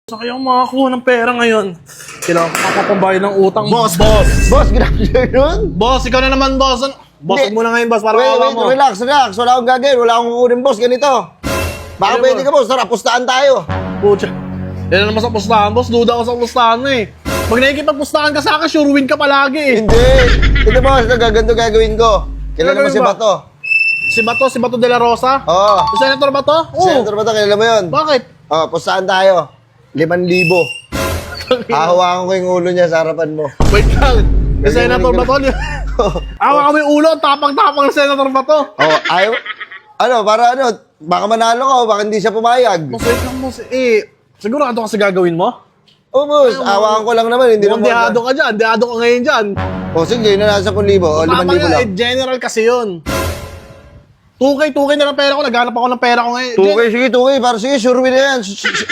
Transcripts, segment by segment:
Saan kaya makakuha ng pera ngayon? Kailangan ko papapambayad ng utang. Boss! Boss! Boss, good afternoon! Boss, ikaw na naman, boss. Boss, Hindi. huwag mo na ngayon, boss. Para Wait, kawa mo. relax. Wala akong gagawin. Wala akong kukunin, boss. Ganito. Baka Ano, pwede boss? ka, boss. Tara, pustahan tayo. Pucha. Yan na naman sa pustahan, boss. Duda ako sa pustahan mo eh. Pag nakikipagpustahan ka sa akin, sure win ka palagi eh. Hindi. Ito, boss. Ganito gagawin ko. Kilala mo Gagawin si ba? Bato. Si Bato de la Rosa? Oo. Si Senator Bato? Oo. Senator Bato, kilala mo yun? Bakit? Pustahan tayo. 5,000. Hahawakan ko yung ulo niya sa harapan mo. Wait lang. Si Senator Bato? Awa kami ulo, ang tapang-tapang ng Senator Bato. Ayaw. Para baka manalo ka o baka hindi siya pumayag. Boss, wait lang, boss. Sigurado kasi gagawin mo? Boss. Hawakan ko lang naman. Hindi Mukhang naman. dehado ka dyan. Dehado ka ngayon dyan. Sige, nasa 10,000. O, 5,000 Tama nga, lang. general kasi yun. 2K na lang pera ko. Naghanap ako ng pera ko ngayon. 2K, sige, 2K. Para sige, sure win na yan.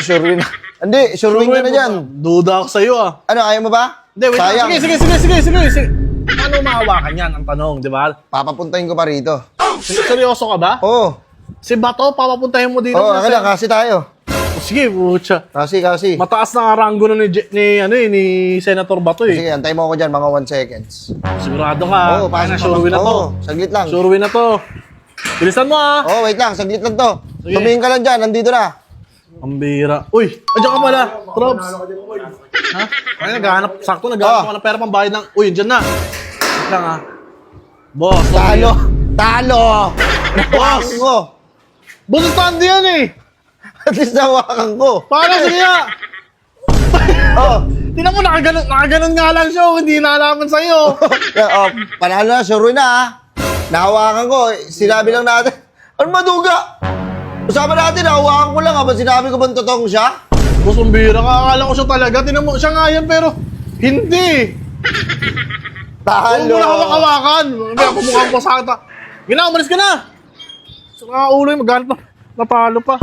Sure win na. Hindi, sure win ka na dyan. Duda ako sa'yo ah. Ayaw mo ba? Hindi, wait lang. Sayang. Sige. Paano mahawakan yan ang tanong, di ba? Papapuntahin ko pa rito. Seryoso ka ba? Oo. Si Bato, papapuntahin mo dito. Akin lang, kasi tayo. Sige, pucha. Kasi. Mataas na nga ranggo na ni Senator Bato eh. Sige, antay mo ako dyan, mga 1 seconds. Sigurado ka. pasok Sure win na to. Saglit lang. Sure win na to. Bilisan mo ah. Wait lang, saglit lang to. Sige. Tumingin ka lang dyan, nandito na. Ang bira. Uy, andyan ka pala. Probs. Ha? Ay, naghahanap. Sakto, naghahanap ako ng pera pang bayad ng... Uy, andyan na. Wait lang ah. Boss. Talo! Nawakan ko! Boss, stand yan eh. At least nawakan ko. Paano? Sige nga. Tingnan mo, nakaganon nga lang siya. Hindi nalaman sa'yo. Panalo na, sure win na ha. Nahawakan ko, sinabi lang natin. Ano maduga? Usapan natin, nahawakan ko lang ha. Ba't sinabi ko bang totoong siya? Boss, ang bira ka. Akala ko siya talaga. Tingnan mo, siya nga yan pero hindi. Huwag mo na hawak-hawakan. Kaya pumukha ko sa akin. Gina, umalis ka na. Sa ulo yung maghanap na. Napalo pa.